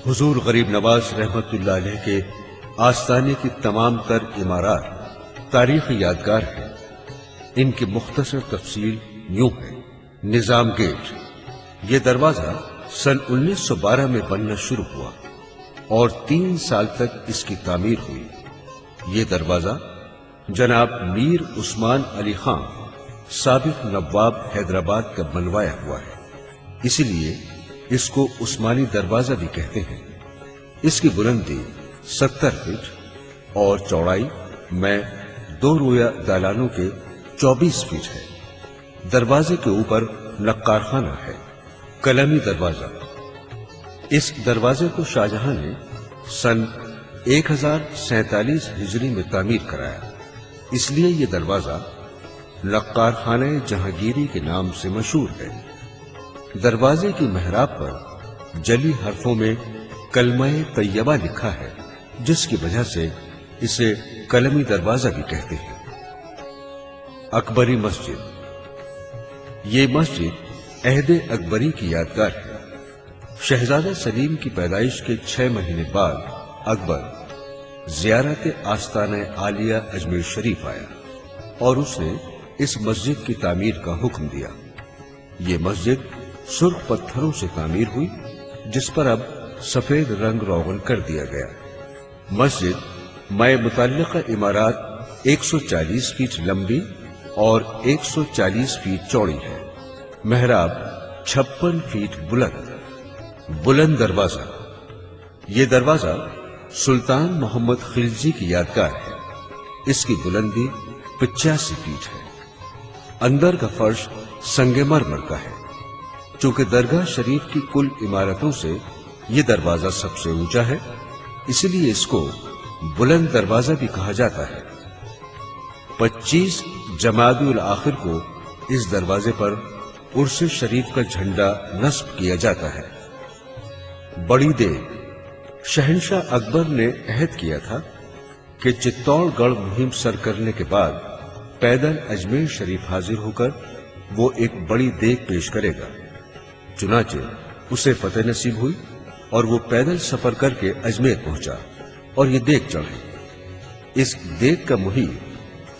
حضور غریب نواز رحمت اللہ علیہ کے آستانے کی تمام تر عمارات تاریخی یادگار ہیں۔ ان کی مختصر تفصیل یوں ہے۔ نظام گیٹ، یہ دروازہ سن 1912 میں بننا شروع ہوا اور 3 سال تک اس کی تعمیر ہوئی۔ یہ دروازہ جناب میر عثمان علی خان سابق نواب حیدرآباد کا بنوایا ہوا ہے، اسی لیے اس کو عثمانی دروازہ بھی کہتے ہیں۔ اس کی بلندی 70 فٹ اور چوڑائی میں 2 رویا دالانوں کے 24 فٹ ہے۔ دروازے کے اوپر نقار خانہ ہے۔ قلمی دروازہ، اس دروازے کو شاہجہاں نے سن 1047 ہجری میں تعمیر کرایا، اس لیے یہ دروازہ نقار خانہ جہانگیری کے نام سے مشہور ہے۔ دروازے کی محراب پر جلی حرفوں میں کلمہ طیبہ لکھا ہے، جس کی وجہ سے اسے قلمی دروازہ بھی کہتے ہیں۔ اکبری مسجد، یہ مسجد عہد اکبری کی یادگار ہے۔ شہزادہ سلیم کی پیدائش کے 6 مہینے بعد اکبر زیارت آستانہ عالیہ اجمیر شریف آیا اور اس نے اس مسجد کی تعمیر کا حکم دیا۔ یہ مسجد سرخ پتھروں سے تعمیر ہوئی، جس پر اب سفید رنگ روغن کر دیا گیا۔ مسجد میں متعلقہ عمارات 140 فٹ لمبی اور 140 فٹ چوڑی ہے۔ محراب 56 فٹ بلند دروازہ، یہ دروازہ سلطان محمد خلجی کی یادگار ہے۔ اس کی بلندی 85 فٹ ہے۔ اندر کا فرش سنگ مرمر کا ہے۔ چونکہ درگاہ شریف کی کل عمارتوں سے یہ دروازہ سب سے اونچا ہے، اس لیے اس کو بلند دروازہ بھی کہا جاتا ہے۔ 25 جمادی الاخر کو اس دروازے پر عرس شریف کا جھنڈا نصب کیا جاتا ہے۔ بڑی دیگ، شہنشاہ اکبر نے عہد کیا تھا کہ چتور گڑھ مہم سر کرنے کے بعد پیدل اجمیر شریف حاضر ہو کر وہ ایک بڑی دیگ پیش کرے گا۔ چنانچہ اسے فتح نصیب ہوئی اور وہ پیدل سفر کر کے اجمیر پہنچا اور یہ دیگ چڑھی۔ اس دیگ کا محیط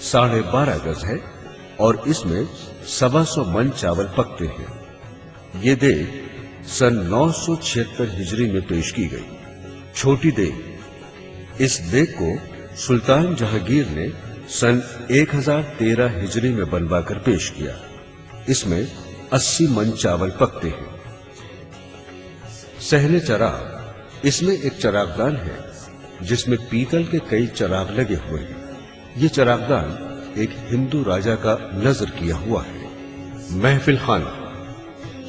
12.5 گز ہے اور اس میں 125 من چاول پکتے ہیں۔ یہ دیگ سن 976 ہجری میں پیش کی گئی۔ چھوٹی دیگ، اس دیگ کو سلطان جہانگیر نے سن 1013 ہجری میں بنوا کر پیش کیا۔ اس میں 80 من چاول پکتے ہیں۔ صحن چراغ، اس میں ایک چراغدان ہے جس میں پیتل کے کئی چراغ لگے ہوئے ہیں۔ یہ چراغدان ایک ہندو راجا کا نظر کیا ہوا ہے۔ محفل خانہ،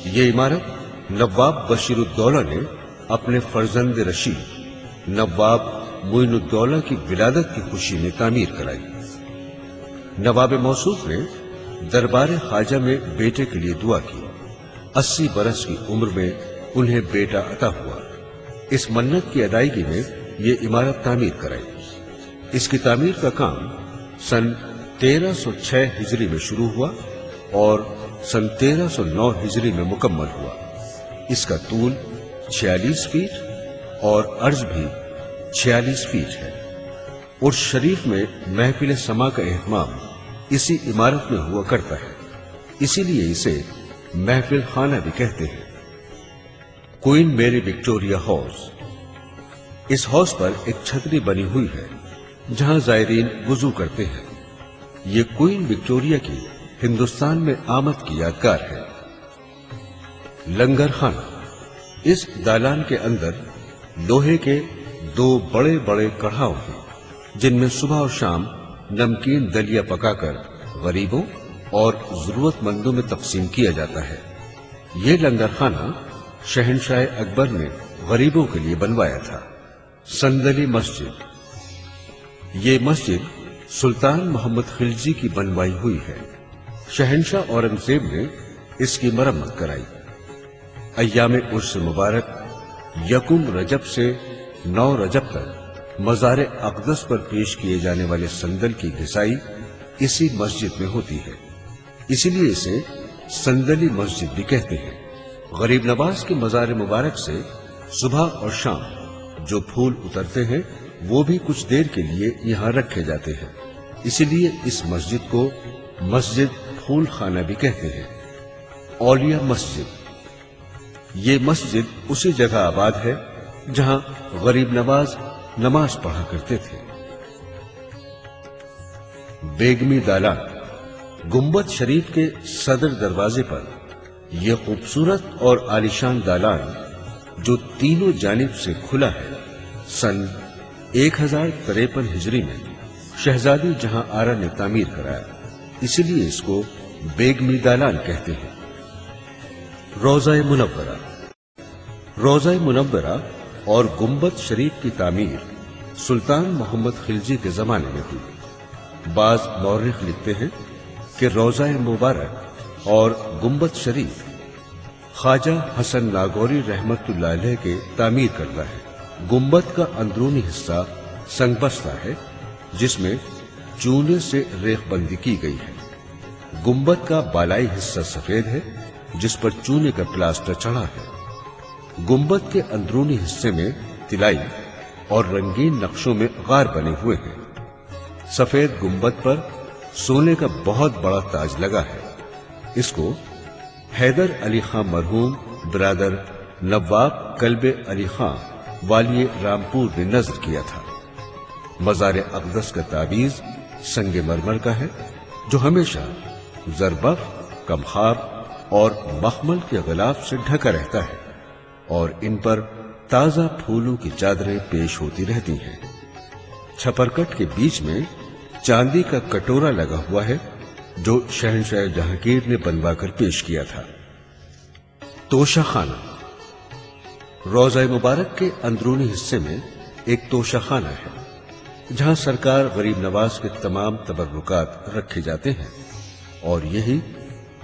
یہ عمارت نواب بشیر الدولہ نے اپنے فرزند رشید نواب معین الدولہ کی ولادت کی خوشی میں تعمیر کرائی۔ نواب موصوف نے دربار خواجہ میں بیٹے کے لیے دعا کی۔ 80 برس کی عمر میں انہیں بیٹا عطا ہوا۔ اس منت کی ادائیگی میں یہ عمارت تعمیر کرائی۔ اس کی تعمیر کا کام سن 1306 ہجری میں شروع ہوا اور سن 1309 ہجری میں مکمل ہوا۔ اس کا طول 46 فٹ اور عرض بھی 46 فٹ ہے۔ عرس شریف میں محفل سما کا اہتمام اسی عمارت میں ہوا کرتا ہے، اسی لیے اسے محفل خانہ بھی کہتے ہیں۔ کوئین میری وکٹوریہ ہاؤس، اس ہاؤس پر ایک چھتری بنی ہوئی ہے جہاں زائرین وضو کرتے ہیں۔ یہ کوئین وکٹوریہ کی ہندوستان میں آمد کی یادگار ہے۔ لنگر خانہ، اس دالان کے اندر لوہے کے 2 بڑے بڑے کڑھاؤ ہیں جن میں صبح اور شام نمکین دلیا پکا کر غریبوں اور ضرورت مندوں میں تقسیم کیا جاتا ہے۔ یہ لنگر خانہ شہنشاہ اکبر نے غریبوں کے لیے بنوایا تھا۔ صندلی مسجد، یہ مسجد سلطان محمد خلجی کی بنوائی ہوئی ہے۔ شہنشاہ اورنگزیب نے اس کی مرمت کرائی۔ ایام عرس مبارک 1 رجب سے 9 رجب تک مزار اقدس پر پیش کیے جانے والے صندل کی گھسائی اسی مسجد میں ہوتی ہے، اسی لیے اسے صندلی مسجد بھی کہتے ہیں۔ غریب نواز کے مزار مبارک سے صبح اور شام جو پھول اترتے ہیں وہ بھی کچھ دیر کے لیے یہاں رکھے جاتے ہیں، اسی لیے اس مسجد کو مسجد پھول خانہ بھی کہتے ہیں۔ اولیاء مسجد، یہ مسجد اسی جگہ آباد ہے جہاں غریب نواز نماز پڑھا کرتے تھے۔ بیگمی دالان، گنبد شریف کے صدر دروازے پر یہ خوبصورت اور عالیشان دالان جو تینوں جانب سے کھلا ہے، سن 1053 ہجری میں شہزادی جہاں آرا نے تعمیر کرایا، اسی لیے اس کو بیگمی دالان کہتے ہیں۔ روضہ منورہ، روضہ منورہ اور گنبد شریف کی تعمیر سلطان محمد خلجی کے زمانے میں ہوئی۔ بعض مورخ لکھتے ہیں کہ روضہ مبارک اور گنبد شریف خواجہ حسن ناگوری رحمت اللہ علیہ کے تعمیر کرتا ہے۔ گنبد کا اندرونی حصہ سنگ بستہ ہے جس میں چونے سے ریخ بندی کی گئی ہے۔ گنبد کا بالائی حصہ سفید ہے جس پر چونے کا پلاسٹر چڑھا ہے۔ گنبد کے اندرونی حصے میں طلائی اور رنگین نقشوں میں غار بنے ہوئے ہیں۔ سفید گنبد پر سونے کا بہت بڑا تاج لگا ہے۔ اس کو حیدر علی خان مرحوم برادر نواب کلب علی خان والی رامپور نے نذر کیا تھا۔ مزار اقدس کا تعویذ سنگ مرمر کا ہے جو ہمیشہ زربف، کمخاب اور مخمل کے غلاف سے ڈھکا رہتا ہے اور ان پر تازہ پھولوں کی چادریں پیش ہوتی رہتی ہیں۔ چھپرکٹ کے بیچ میں چاندی کا کٹورا لگا ہوا ہے جو شہنشاہ جہانگیر نے بنوا کر پیش کیا تھا۔ توشہ خانہ، روضہ مبارک کے اندرونی حصے میں ایک توشہ خانہ ہے جہاں سرکار غریب نواز کے تمام تبرکات رکھے جاتے ہیں، اور یہی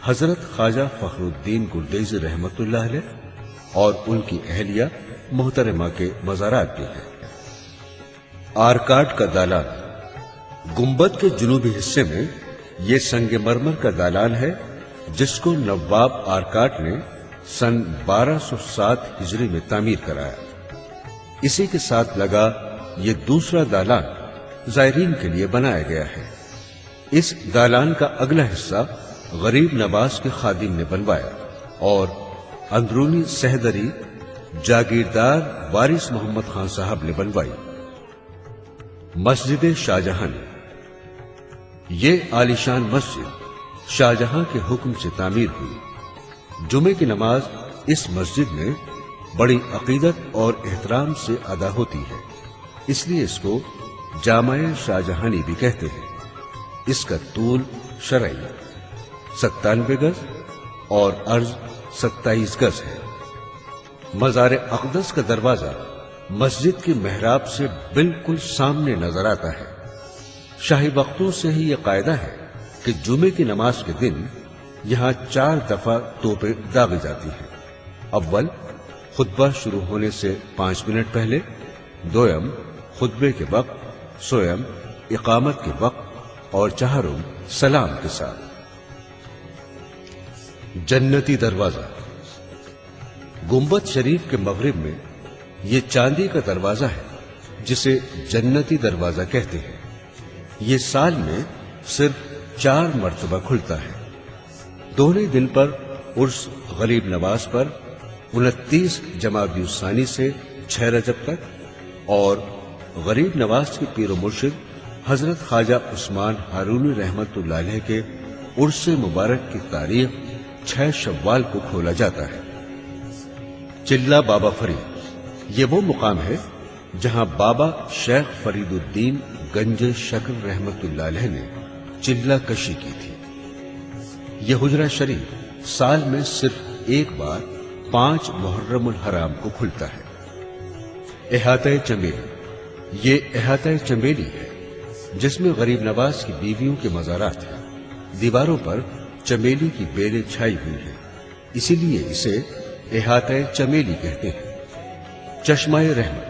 حضرت خواجہ فخر الدین گردیزی رحمت اللہ علیہ اور ان کی اہلیہ محترمہ کے مزارات بھی ہیں۔ آرکاڈ کا دالان، گنبد کے جنوبی حصے میں یہ سنگ مرمر کا دالان ہے جس کو نواب آرکاڈ نے سن 1207 ہجری میں تعمیر کرایا۔ اسی کے ساتھ لگا یہ دوسرا دالان زائرین کے لیے بنایا گیا ہے۔ اس دالان کا اگلا حصہ غریب نواز کے خادم نے بنوایا اور اندرونی سہدری جاگیردار وارث محمد خان صاحب نے بنوائی۔ مسجد شاہجہاں، یہ عالیشان مسجد شاہجہاں کے حکم سے تعمیر ہوئی۔ جمعے کی نماز اس مسجد میں بڑی عقیدت اور احترام سے ادا ہوتی ہے، اس لیے اس کو جامع شاہجہانی بھی کہتے ہیں۔ اس کا طول شرعی 97 گز اور عرض 27 گز ہے۔ مزار اقدس کا دروازہ مسجد کے محراب سے بالکل سامنے نظر آتا ہے۔ شاہی وقتوں سے ہی یہ قاعدہ ہے کہ جمعے کی نماز کے دن یہاں 4 دفعہ توپیں داغی جاتی ہیں۔ اول، خطبہ شروع ہونے سے 5 منٹ پہلے، دویم، خطبے کے وقت، سویم، اقامت کے وقت، اور چہارم، سلام کے ساتھ۔ جنتی دروازہ، گنبد شریف کے مغرب میں یہ چاندی کا دروازہ ہے جسے جنتی دروازہ کہتے ہیں۔ یہ سال میں صرف 4 مرتبہ کھلتا ہے۔ دونے دن پر عرس غریب نواز پر 29 جمادی الثانی سے 6 رجب تک، اور غریب نواز کے پیر و مرشد حضرت خواجہ عثمان ہارونی رحمت اللہ علیہ کے عرس مبارک کی تاریخ 6 شوال کو کھولا جاتا ہے۔ چلہ بابا فرید، یہ وہ مقام ہے جہاں بابا شیخ فرید الدین گنج شکر رحمت اللہ علیہ نے چلہ کشی کی تھی۔ یہ حجرہ شریف سال میں صرف ایک بار 5 محرم الحرام کو کھلتا ہے۔ احاطہ چمیلی، یہ احاطہ چمیلی ہے جس میں غریب نواز کی بیویوں کے مزارات ہیں۔ دیواروں پر چمیلی کی بیلیں چھائی ہوئی ہیں، اسی لیے اسے احاطہ چمیلی کہتے ہیں۔ چشمہ رحمت،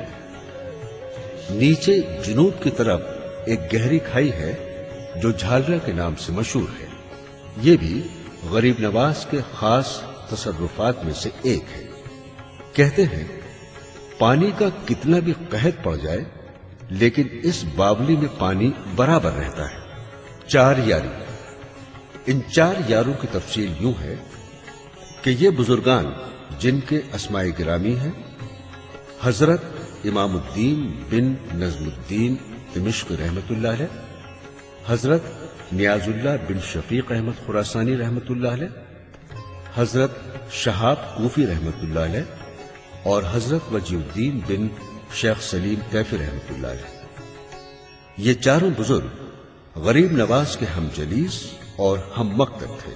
نیچے جنوب کی طرف ایک گہری کھائی ہے جو جھالرا کے نام سے مشہور ہے۔ یہ بھی غریب نواز کے خاص تصرفات میں سے ایک ہے۔ کہتے ہیں پانی کا کتنا بھی قحط پڑ جائے لیکن اس باولی میں پانی برابر رہتا ہے۔ 4 یاری، ان 4 یاروں کی تفصیل یوں ہے کہ یہ بزرگان جن کے اسماء گرامی ہیں حضرت امام الدین بن نظم الدین دمشق رحمت اللہ علیہ، حضرت نیاز اللہ بن شفیق احمد خراسانی رحمت اللہ علیہ، حضرت شہاب کوفی رحمت اللہ علیہ اور حضرت وجی الدین بن شیخ سلیم کیفی رحمت اللہ علیہ۔ یہ چاروں بزرگ غریب نواز کے ہم جلیس اور ہم مکتب تھے۔